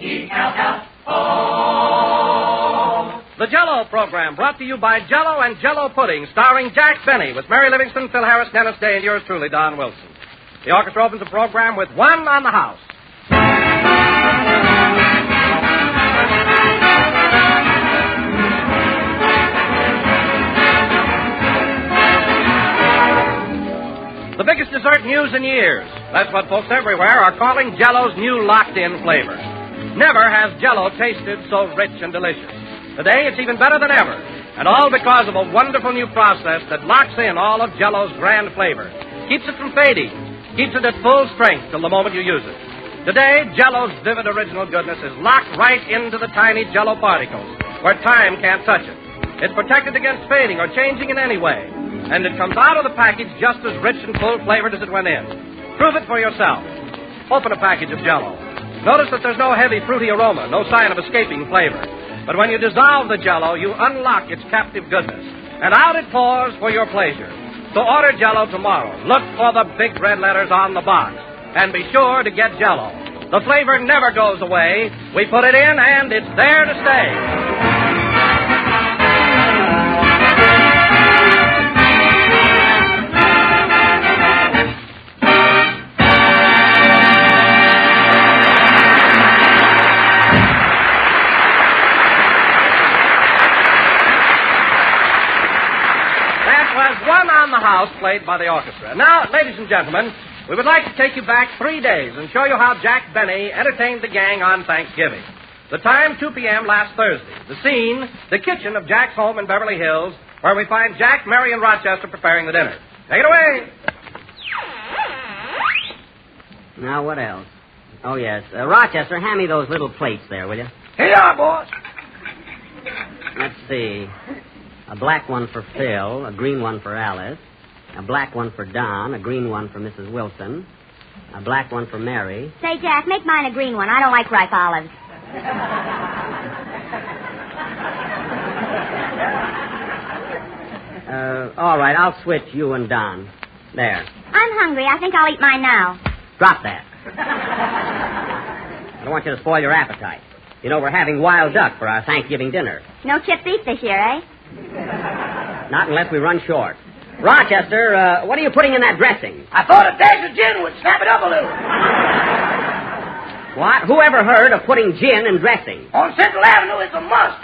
J-E-L-L-O. The Jell-O program brought to you by Jell-O and Jell-O Pudding, starring Jack Benny with Mary Livingston, Phil Harris, Dennis Day, and yours truly, Don Wilson. The orchestra opens the program with One on the House. The biggest dessert news in years. That's what folks everywhere are calling Jell-O's new locked-in flavor. Never has Jell-O tasted so rich and delicious. Today, it's even better than ever, and all because of a wonderful new process that locks in all of Jell-O's grand flavor, keeps it from fading, keeps it at full strength till the moment you use it. Today, Jell-O's vivid original goodness is locked right into the tiny Jell-O particles, where time can't touch it. It's protected against fading or changing in any way, and it comes out of the package just as rich and full-flavored as it went in. Prove it for yourself. Open a package of Jell-O. Notice that there's no heavy, fruity aroma, no sign of escaping flavor. But when you dissolve the Jell-O, you unlock its captive goodness, and out it pours for your pleasure. So order Jell-O tomorrow. Look for the big red letters on the box, and be sure to get Jell-O. The flavor never goes away. We put it in, and it's there to stay. One on the House, played by the orchestra. Now, ladies and gentlemen, we would like to take you back 3 days and show you how Jack Benny entertained the gang on Thanksgiving. The time, 2 p.m. last Thursday. The scene, the kitchen of Jack's home in Beverly Hills, where we find Jack, Mary, and Rochester preparing the dinner. Take it away. Now, what else? Oh, yes. Rochester, hand me those little plates there, will you? Here you are, boss. Let's see. A black one for Phil, a green one for Alice, a black one for Don, a green one for Mrs. Wilson, a black one for Mary. Say, Jack, make mine a green one. I don't like ripe olives. All right, I'll switch you and Don. There. I'm hungry. I think I'll eat mine now. Drop that. I don't want you to spoil your appetite. You know, we're having wild duck for our Thanksgiving dinner. No chipped beef this year, eh? Not unless we run short. Rochester, what are you putting in that dressing? I thought a dash of gin would snap it up a little. What? Who ever heard of putting gin in dressing? On Central Avenue, it's a must.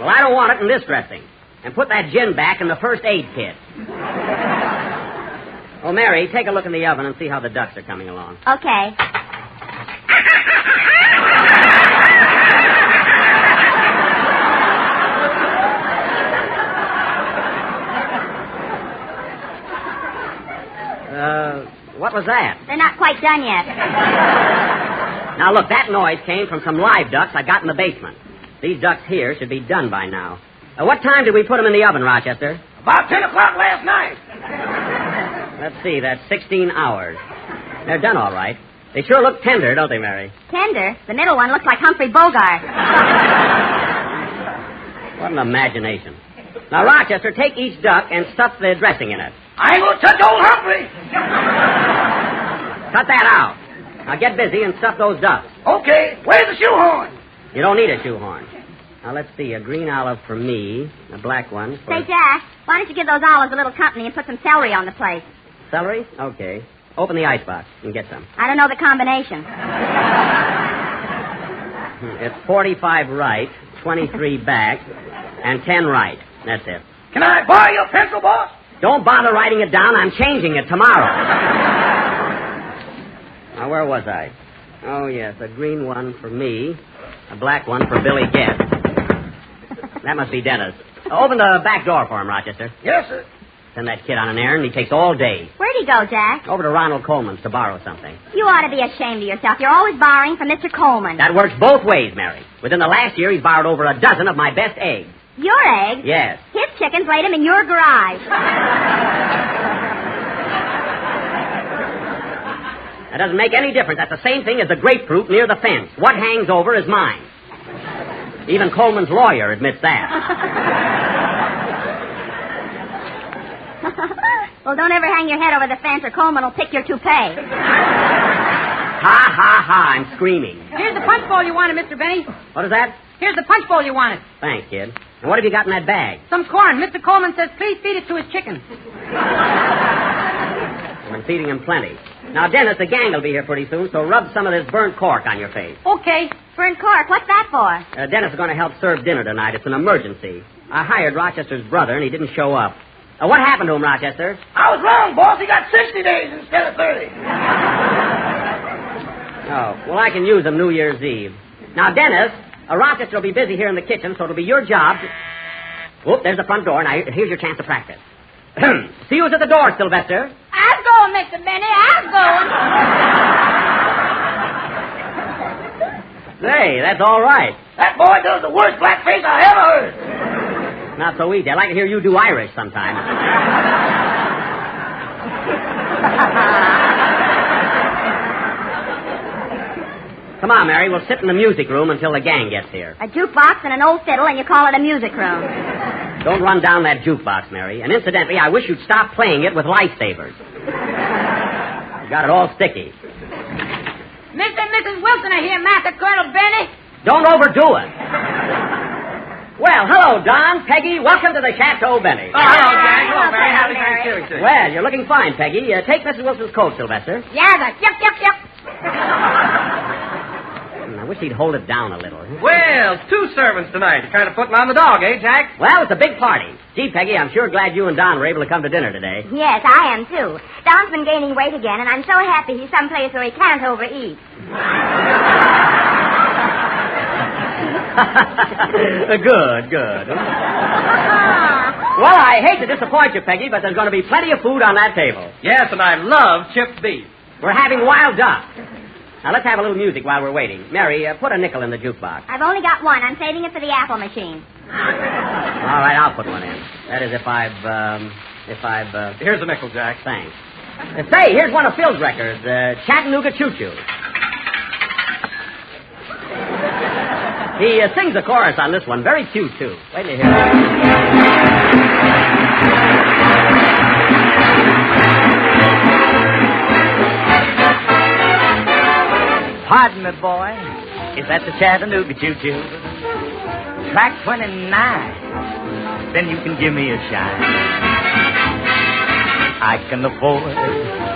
Well, I don't want it in this dressing. And put that gin back in the first aid kit. Oh, Mary, take a look in the oven and see how the ducks are coming along. Okay. What was that? They're not quite done yet. Now, look, that noise came from some live ducks I got in the basement. These ducks here should be done by now. What time did we put them in the oven, Rochester? About 10 o'clock last night. Let's see, that's 16 hours. They're done all right. They sure look tender, don't they, Mary? Tender? The middle one looks like Humphrey Bogart. What an imagination. Now, Rochester, take each duck and stuff the dressing in it. I ain't gonna touch old Humphrey. Cut that out. Now, get busy and stuff those ducks. Okay, where's the shoehorn? You don't need a shoehorn. Now, let's see, a green olive for me, a black one for... Say, Jack, why don't you give those olives a little company and put some celery on the plate? Celery? Okay. Open the icebox and get some. I don't know the combination. It's 45 right, 23 back, and 10 right. That's it. Can I borrow your pencil, boss? Don't bother writing it down. I'm changing it tomorrow. Now, where was I? Oh, yes, a green one for me, a black one for Billy Guest. That must be Dennis. Open the back door for him, Rochester. Yes, sir. Send that kid on an errand. He takes all day. Where'd he go, Jack? Over to Ronald Coleman's to borrow something. You ought to be ashamed of yourself. You're always borrowing from Mr. Coleman. That works both ways, Mary. Within the last year, he's borrowed over a dozen of my best eggs. Your eggs? Yes. His chickens laid him in your garage. That doesn't make any difference. That's the same thing as the grapefruit near the fence. What hangs over is mine. Even Coleman's lawyer admits that. Well, don't ever hang your head over the fence or Coleman will pick your toupee. Ha, ha, ha, I'm screaming. Here's the punch bowl you wanted, Mr. Benny. What is that? Here's the punch bowl you wanted. Thanks, kid. And what have you got in that bag? Some corn. Mr. Coleman says please feed it to his chickens. I've been feeding him plenty. Now, Dennis, the gang will be here pretty soon, so rub some of this burnt cork on your face. Okay. Burnt cork, what's that for? Dennis is going to help serve dinner tonight. It's an emergency. I hired Rochester's brother, and he didn't show up. What happened to him, Rochester? I was wrong, boss. He got 60 days instead of 30. Oh, well, I can use him New Year's Eve. Now, Dennis, Rochester will be busy here in the kitchen, so it'll be your job to... Whoop, there's the front door. Now, here's your chance to practice. See you at the door, Sylvester. I'm going, Mr. Benny. I'm going. Hey, that's all right. That boy does the worst blackface I ever heard. Not so easy. I'd like to hear you do Irish sometime. Come on, Mary. We'll sit in the music room until the gang gets here. A jukebox and an old fiddle, and you call it a music room. Don't run down that jukebox, Mary. And incidentally, I wish you'd stop playing it with lifesavers. You got it all sticky. Mr. and Mrs. Wilson are here, Master Colonel Benny. Don't overdo it. Well, hello, Don, Peggy. Welcome to the Chateau Benny. Oh, hello, Jack. Hello, Hello, Mary. Happy Mary. Thanksgiving to you. Well, you're looking fine, Peggy. Take Mrs. Wilson's coat, Sylvester. Yeah, the yep. I wish he'd hold it down a little. Well, 2 servants tonight. You're kind of putting on the dog, eh, Jack? Well, it's a big party. Gee, Peggy, I'm sure glad you and Don were able to come to dinner today. Yes, I am, too. Don's been gaining weight again, and I'm so happy he's someplace where he can't overeat. Good. Well, I hate to disappoint you, Peggy, but there's going to be plenty of food on that table. Yes, and I love chipped beef. We're having wild duck. Now, let's have a little music while we're waiting. Mary, put a nickel in the jukebox. I've only got one. I'm saving it for the apple machine. All right, I'll put one in. That is, if I've... Here's a nickel, Jack. Thanks. Say, here's one of Phil's records, Chattanooga Choo Choo. He sings the chorus on this one. Very cute, too. Wait till you hear it. Pardon me, boy. Is that the Chattanooga Choo-Choo? Track 29. Then you can give me a shine. I can afford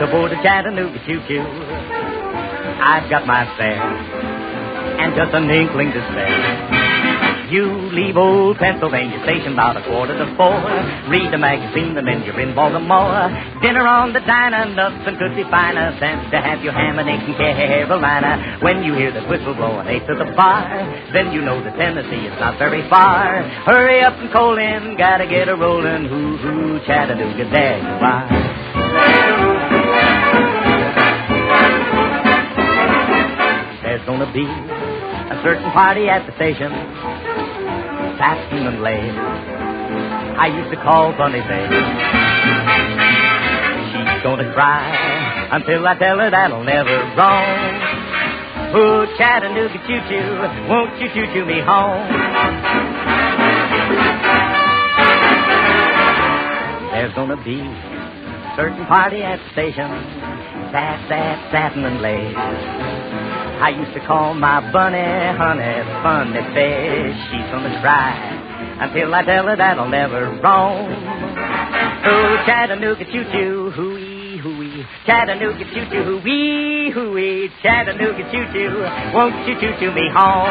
to board a Chattanooga Choo-Choo. I've got my fare and just an inkling to spare. You leave old Pennsylvania Station about 3:45. Read the magazine and then you're in Baltimore. Dinner on the diner, nothing could be finer than to have your ham and eggs in Carolina. When you hear the whistle blowing 8 to the bar, then you know that Tennessee is not very far. Hurry up and coal in, gotta get a rollin'. Hoo-hoo, Chattanooga, there you are. There's gonna be a certain party at the station, satin and lace. I used to call Bunny Babe. She's gonna cry until I tell her that'll never wrong. Oh, Chattanooga choo-choo, won't you choo-choo me home? There's gonna be a certain party at the station, satin and lace. I used to call my bunny, honey, funny face. She's gonna cry until I tell her that'll never roam. Oh, Chattanooga choo-choo, hooey, hooey. Chattanooga choo-choo, hooey, hooey. Chattanooga choo-choo, won't you choo-choo me home?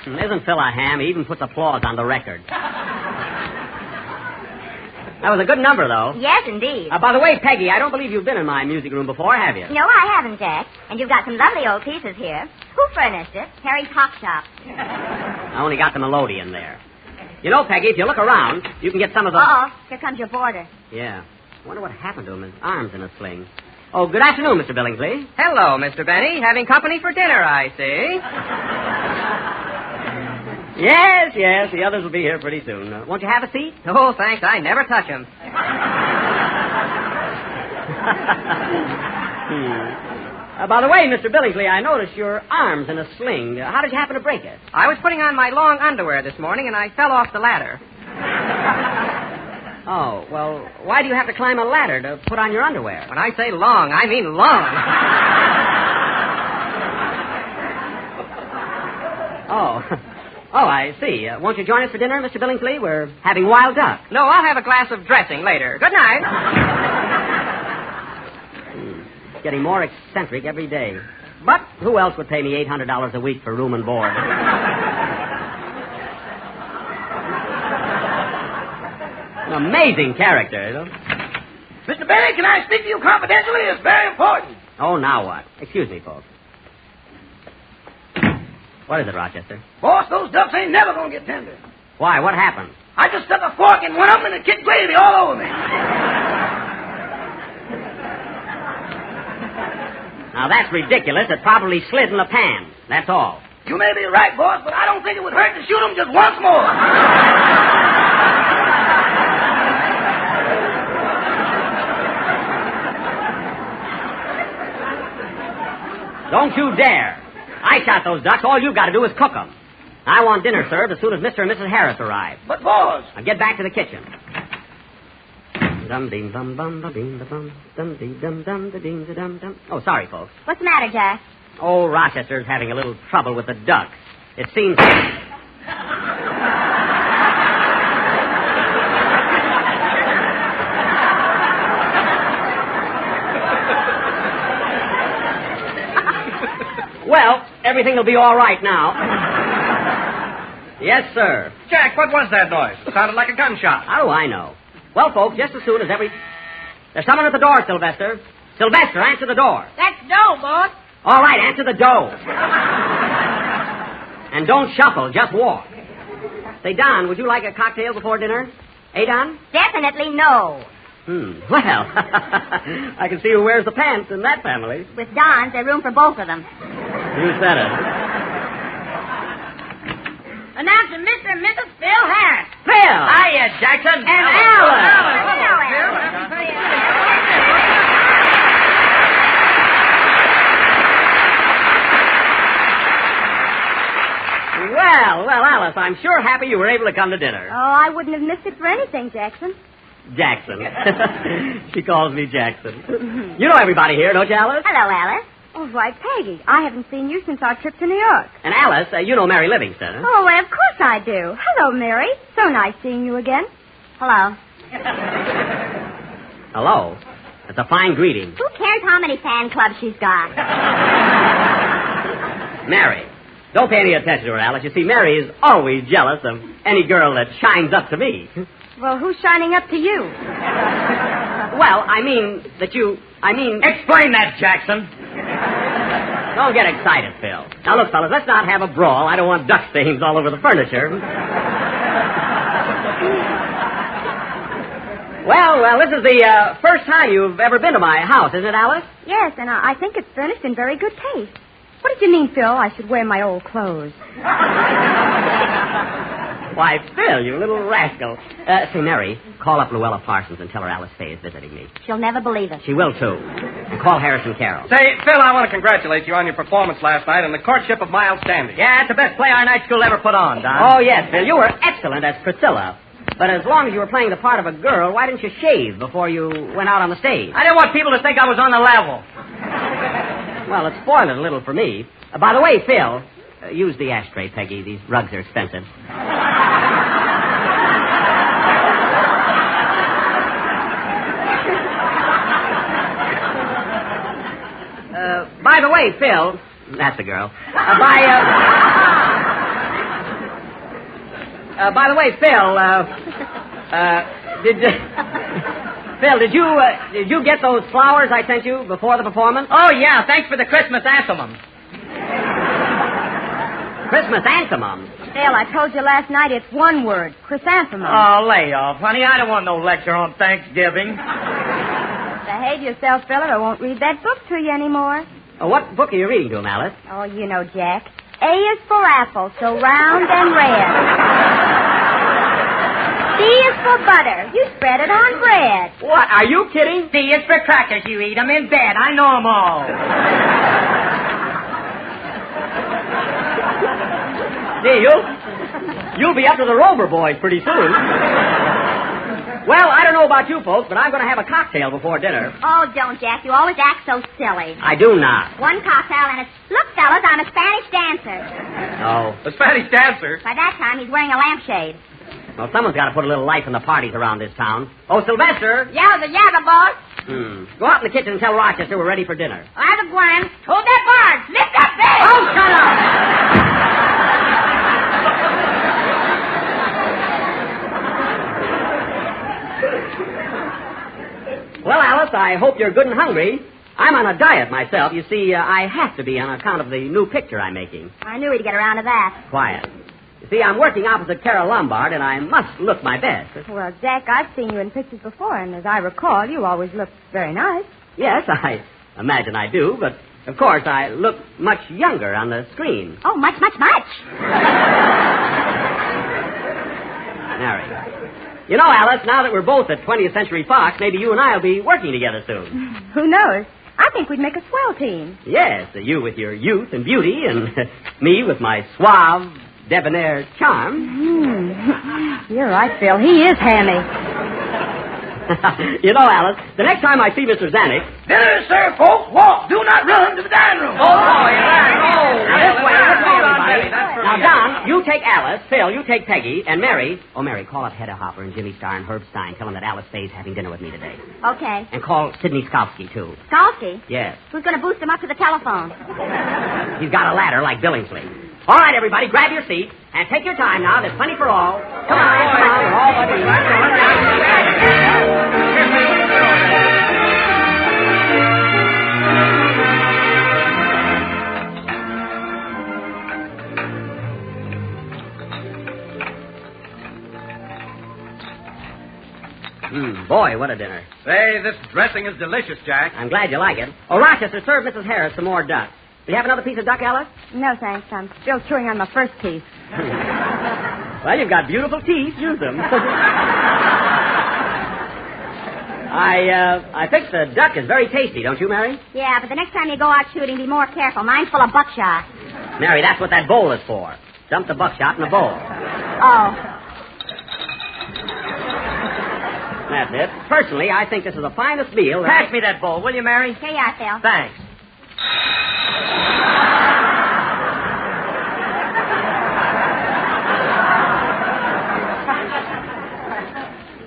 Isn't Phil a ham? He even puts applause on the record. That was a good number, though. Yes, indeed. By the way, Peggy, I don't believe you've been in my music room before, have you? No, I haven't, Jack. And you've got some lovely old pieces here. Who furnished it? Harry's Hop Shop. I only got the melodeon there. You know, Peggy, if you look around, you can get some of the... Uh-oh. Here comes your boarder. Yeah. I wonder what happened to him. His arm's in a sling. Oh, good afternoon, Mr. Billingsley. Hello, Mr. Benny. Having company for dinner, I see. Yes, the others will be here pretty soon. Won't you have a seat? Oh, thanks. I never touch 'em. By the way, Mr. Billingsley, I noticed your arm's in a sling. How did you happen to break it? I was putting on my long underwear this morning, and I fell off the ladder. Oh, well, why do you have to climb a ladder to put on your underwear? When I say long, I mean long. Oh, I see. Won't you join us for dinner, Mr. Billingsley? We're having wild duck. No, I'll have a glass of dressing later. Good night. Getting more eccentric every day. But who else would pay me $800 a week for room and board? An amazing character, isn't it? Mr. Benny, can I speak to you confidentially? It's very important. Oh, now what? Excuse me, folks. What is it, Rochester? Boss, those ducks ain't never gonna get tender. Why? What happened? I just stuck a fork in one of them and it kicked gravy all over me. Now, that's ridiculous. It probably slid in the pan. That's all. You may be right, boss, but I don't think it would hurt to shoot them just once more. Don't you dare. I shot those ducks. All you've got to do is cook them. I want dinner served as soon as Mr. and Mrs. Harris arrive. But, boss... Now get back to the kitchen. Oh, sorry, folks. What's the matter, Jack? Oh, Rochester's having a little trouble with the ducks. It seems... Well, everything will be all right now. Yes, sir. Jack, what was that noise? It sounded like a gunshot. How do I know? Well, folks, just as soon as There's someone at the door, Sylvester. Sylvester, answer the door. That's dough, boss. All right, answer the door. And don't shuffle, just walk. Say, Don, would you like a cocktail before dinner? Eh, Don? Definitely no. Well, I can see who wears the pants in that family. With Don's, there's room for both of them. You said it. Announcing Mr. and Mrs. Phil Harris. Phil! Hiya, Jackson. And Alan! Hello, Well, Alice, I'm sure happy you were able to come to dinner. Oh, I wouldn't have missed it for anything, Jackson. Jackson. She calls me Jackson. You know everybody here, don't you, Alice? Hello, Alice. Oh, why, Peggy, I haven't seen you since our trip to New York. And Alice, you know Mary Livingston, huh? Oh, well, of course I do. Hello, Mary. So nice seeing you again. Hello. Hello. That's a fine greeting. Who cares how many fan clubs she's got? Mary. Don't pay any attention to her, Alice. You see, Mary is always jealous of any girl that shines up to me. Well, who's shining up to you? Well, I mean that you... Explain that, Jackson. Don't get excited, Phil. Now, look, fellas, let's not have a brawl. I don't want duck stains all over the furniture. Well, this is the first time you've ever been to my house, isn't it, Alice? Yes, and I think it's furnished in very good taste. What did you mean, Phil, I should wear my old clothes? Why, Phil, you little rascal. Say, Mary, call up Luella Parsons and tell her Alice Faye is visiting me. She'll never believe it. She will, too. And call Harrison Carroll. Say, Phil, I want to congratulate you on your performance last night in The Courtship of Miles Standish. Yeah, it's the best play our night school ever put on, Don. Oh, yes, Phil, you were excellent as Priscilla. But as long as you were playing the part of a girl, why didn't you shave before you went out on the stage? I didn't want people to think I was on the level. Well, it spoiled it a little for me. By the way, Phil, use the ashtray, Peggy. These rugs are expensive. By the way, Phil... That's the girl. By the way, Phil, Phil, did you get those flowers I sent you before the performance? Oh, yeah, thanks for the Christmas anthem. Christmas anthem? Phil, I told you last night it's one word, chrysanthemum. Oh, lay off, honey. I don't want no lecture on Thanksgiving. Behave yourself, Phil, or I won't read that book to you anymore. What book are you reading to him, Alice? Oh, you know, Jack. A is for apple, so round and red. B is for butter. You spread it on bread. What? Are you kidding? C is for crackers. You eat 'em in bed. I know 'em all. See, you'll be up to the Rover boys pretty soon. Well, I don't know about you folks, but I'm going to have a cocktail before dinner. Oh, don't, Jack. You always act so silly. I do not. One cocktail and it's... Look, fellas, I'm a Spanish dancer. No. The Spanish dancer. By that time, he's wearing a lampshade. Well, someone's got to put a little life in the parties around this town. Oh, Sylvester. Yabba, boss. Go out in the kitchen and tell Rochester we're ready for dinner. I'm going. Hold that barge. Lift up there. Oh, shut up! Well, Alice, I hope you're good and hungry. I'm on a diet myself. You see, I have to be on account of the new picture I'm making. I knew he'd get around to that. Quiet. You see, I'm working opposite Carol Lombard, and I must look my best. Well, Jack, I've seen you in pictures before, and as I recall, you always look very nice. Yes, I imagine I do, but of course I look much younger on the screen. Oh, much. Mary. You know, Alice, now that we're both at 20th Century Fox, maybe you and I will be working together soon. Who knows? I think we'd make a swell team. Yes, you with your youth and beauty, and me with my suave, debonair charm. You're right, Phil. He is hammy. You know, Alice, the next time I see Mr. Zanuck... Dinner is served, folks. Walk. Do not run to the dining room. Now, this way, everybody. Now, Don, you take Alice. Phil, you take Peggy. And Mary... Oh, Mary, call up Hedda Hopper and Jimmy Starr and Herb Stein. Tell them that Alice Faye's having dinner with me today. Okay. And call Sidney Skalski, too. Skalski? Yes. Who's going to boost him up to the telephone? He's got a ladder like Billingsley. All right, everybody, grab your seats and take your time now. There's plenty for all. Come on. We're all buddies. Boy, what a dinner. Say, this dressing is delicious, Jack. I'm glad you like it. Oh, Rochester, serve Mrs. Harris some more duck. Do you have another piece of duck, Alice? No, thanks. I'm still chewing on my first piece. Well, you've got beautiful teeth. Use them. I think the duck is very tasty, don't you, Mary? Yeah, but the next time you go out shooting, be more careful. Mine's full of buckshot. Mary, that's what that bowl is for. Dump the buckshot in the bowl. Oh. That's it. Personally, I think this is the finest meal. Pass me that bowl, will you, Mary? Here you are, Phil. Thanks.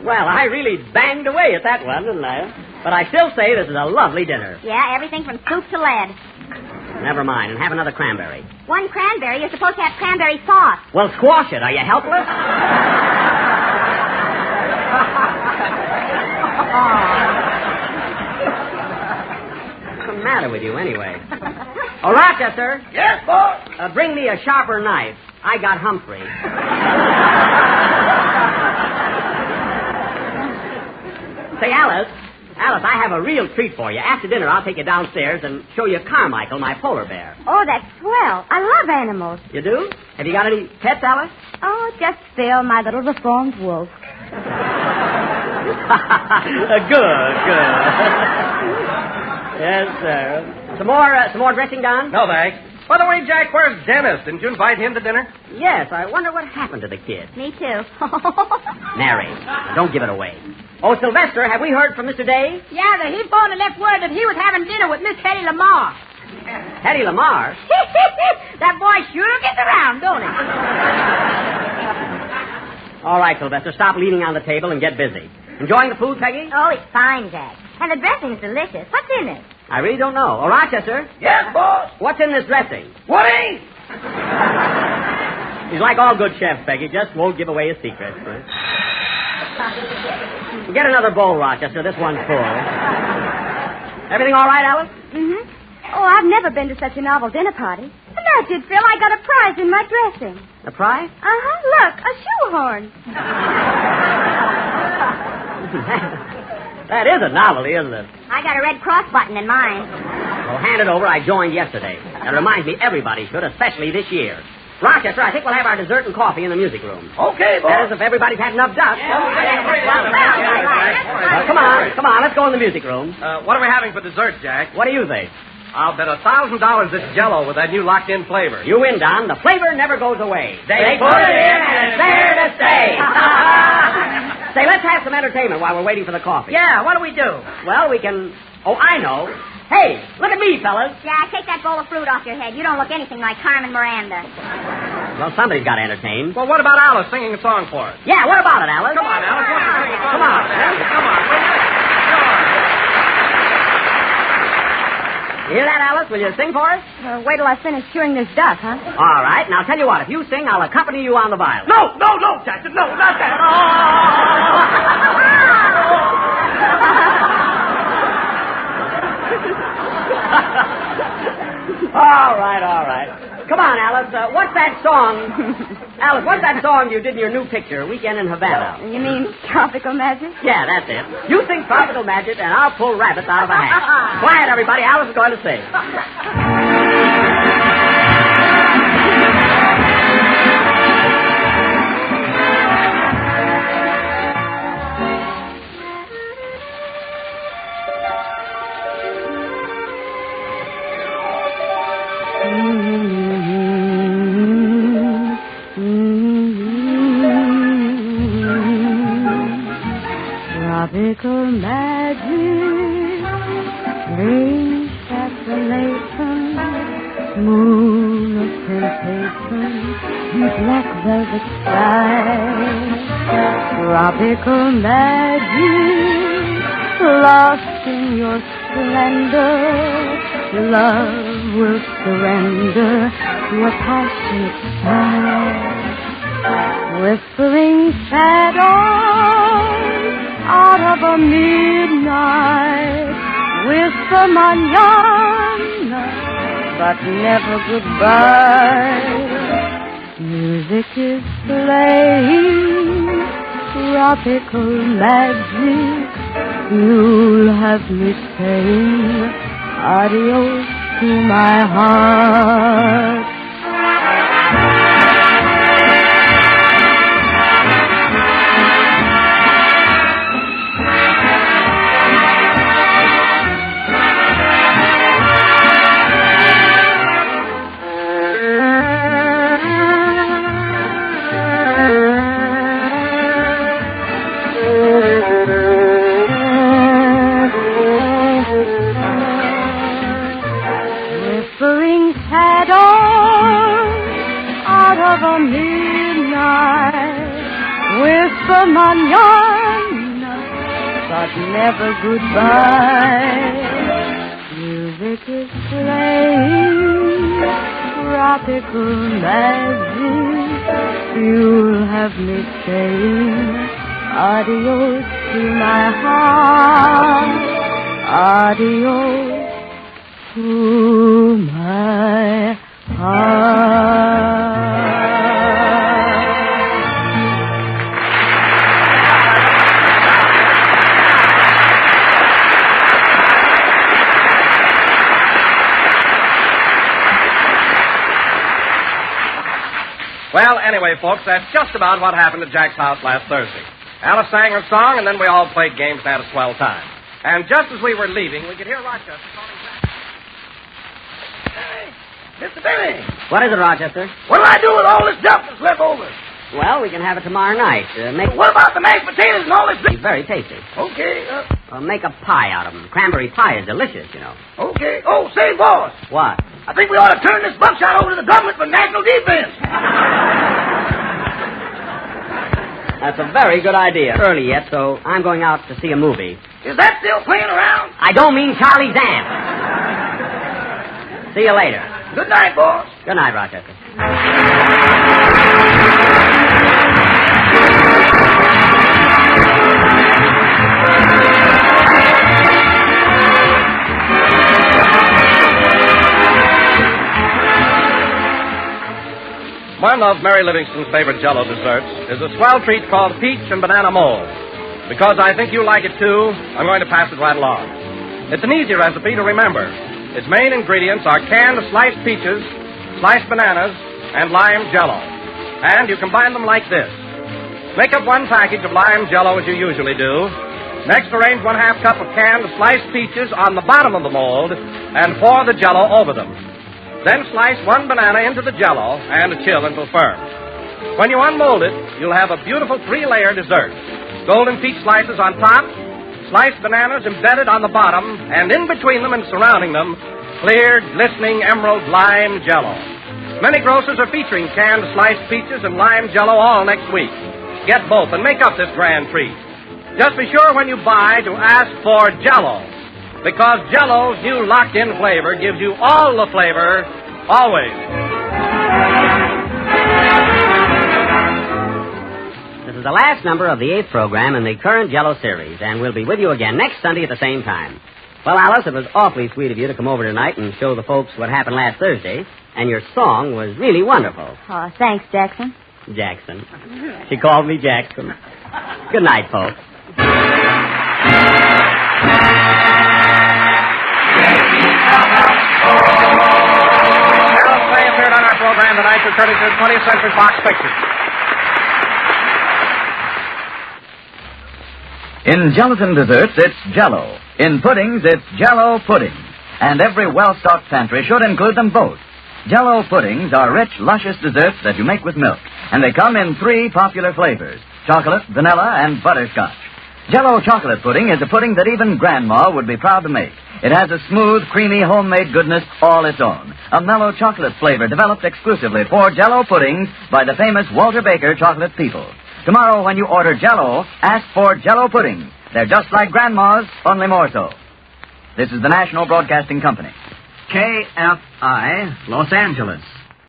Well, I really banged away at that one, didn't I? But I still say this is a lovely dinner. Yeah, everything from soup to lead. Never mind, and have another cranberry. One cranberry, you're supposed to have cranberry sauce. Well, squash it. Are you helpless? What's the matter with you, anyway? Oh, Rochester. Yes, boss. Bring me a sharper knife. I got Humphrey. Say, Alice, I have a real treat for you. After dinner, I'll take you downstairs and show you Carmichael, my polar bear. Oh, that's swell. I love animals. You do? Have you got any pets, Alice? Oh, just Phil, my little reformed wolf. Good. Yes, sir. Some more dressing, Don? No, thanks. By the way, Jack, where's Dennis? Didn't you invite him to dinner? Yes, I wonder what happened to the kid. Me too. Mary, don't give it away. Oh, Sylvester, have we heard from Mr. Day? Yeah, he phoned and left word that he was having dinner with Miss Hetty Lamar. Hetty Lamar? That boy sure gets around, don't he? All right, Sylvester, stop leaning on the table and get busy. Enjoying the food, Peggy? Oh, it's fine, Jack. And the dressing's delicious. What's in it? I really don't know. Oh, Rochester, Yes, boss. what's in this dressing? What ain't? He's like all good chefs, Peggy, just won't give away his secrets. Get another bowl, Rochester. This one's full. Everything all right, Alice? Mm-hmm. Oh, I've never been to such a novel dinner party. And that did, Phil. I got a prize in my dressing. A prize? Uh-huh. Look, a shoehorn. That is a novelty, isn't it? I got a Red Cross button in mine. Well, hand it over. I joined yesterday. That reminds me everybody should, especially this year. Rochester, I think we'll have our dessert and coffee in the music room. Okay, boss. That is, if everybody's had enough dust. Come on, let's go in the music room. What are we having for dessert, Jack? What do you think? I'll bet $1,000 this Jell-O with that new locked-in flavor. You win, Don. The flavor never goes away. They put it in and it's there to stay. Say, let's have some entertainment while we're waiting for the coffee. Yeah, what do we do? Well, we can... Oh, I know. Hey, look at me, fellas. Jack, take that bowl of fruit off your head. You don't look anything like Carmen Miranda. Well, somebody's got to entertain. Well, what about Alice singing a song for us? Yeah, what about it, Alice? Come on, Alice. Why don't you sing a song? Come on. Come on. You hear that, Alice? Will you sing for us? Wait till I finish chewing this duck, huh? All right. Now, tell you what. If you sing, I'll accompany you on the violin. No, Jackson. No, not that. All right. Come on, Alice. What's that song? Alice, what's that song you did in your new picture, Weekend in Havana? You mean Tropical Magic? Yeah, that's it. You sing Tropical Magic, and I'll pull rabbits out of a hat. Quiet, everybody. Alice is going to sing. Tropical magic, strange fascination, moon of sensation, black velvet sky. Tropical magic, lost in your splendor, love will surrender to a passionate sigh. Whispering shadows out of a midnight, whisper manana, but never goodbye. Music is playing, tropical magic. You'll have me saying adios to my heart. Manana, but never goodbye. Music is playing, tropical magic. You'll have me saying adios to my heart, adios to my heart. Well, anyway, folks, that's just about what happened at Jack's house last Thursday. Alice sang her song, and then we all played games and had a swell time. And just as we were leaving, we could hear Rochester calling Jack. Hey, Mr. Benny, What is it, Rochester? what'll I do with all this duck that's left over? Well, we can have it tomorrow night. What about the mashed potatoes and all this? It's very tasty. Okay, Make a pie out of them. Cranberry pie is delicious, you know. okay. Oh, say, boss, What? I think we ought to turn this buckshot over to the government for national defense. That's a very good idea. Early yet, so I'm going out to see a movie. Is that still playing around? I don't mean Charlie's Aunt. See you later. Good night, boss. Good night, Rochester. One of Mary Livingston's favorite Jell-O desserts is a swell treat called peach and banana mold. Because I think you like it too, I'm going to pass it right along. It's an easy recipe to remember. Its main ingredients are canned sliced peaches, sliced bananas, and lime Jell-O. And you combine them like this. Make up 1 package of lime Jell-O as you usually do. Next, arrange 1/2 cup of canned sliced peaches on the bottom of the mold and pour the Jell-O over them. Then slice 1 banana into the Jell-O and chill until firm. When you unmold it, you'll have a beautiful 3-layer dessert. Golden peach slices on top, sliced bananas embedded on the bottom, and in between them and surrounding them, clear, glistening emerald lime Jell-O. Many grocers are featuring canned sliced peaches and lime Jell-O all next week. Get both and make up this grand treat. Just be sure when you buy to ask for Jell-O, because Jell-O's new locked-in flavor gives you all the flavor, always. This is the last number of the 8th program in the current Jell-O series, and we'll be with you again next Sunday at the same time. Well, Alice, it was awfully sweet of you to come over tonight and show the folks what happened last Thursday, and your song was really wonderful. Oh, thanks, Jackson. Jackson. She called me Jackson. Good night, folks. Harold Clay appeared on our program tonight for courtesy of 20th Century Fox Pictures. In gelatin desserts, it's Jell-O. In puddings, it's Jell-O pudding. And every well-stocked pantry should include them both. Jell-O puddings are rich, luscious desserts that you make with milk. And they come in 3 popular flavors: chocolate, vanilla, and butterscotch. Jell-O chocolate pudding is a pudding that even Grandma would be proud to make. It has a smooth, creamy, homemade goodness all its own. A mellow chocolate flavor developed exclusively for Jell-O puddings by the famous Walter Baker chocolate people. Tomorrow, when you order Jell-O, ask for Jell-O puddings. They're just like Grandma's, only more so. This is the National Broadcasting Company. KFI, Los Angeles.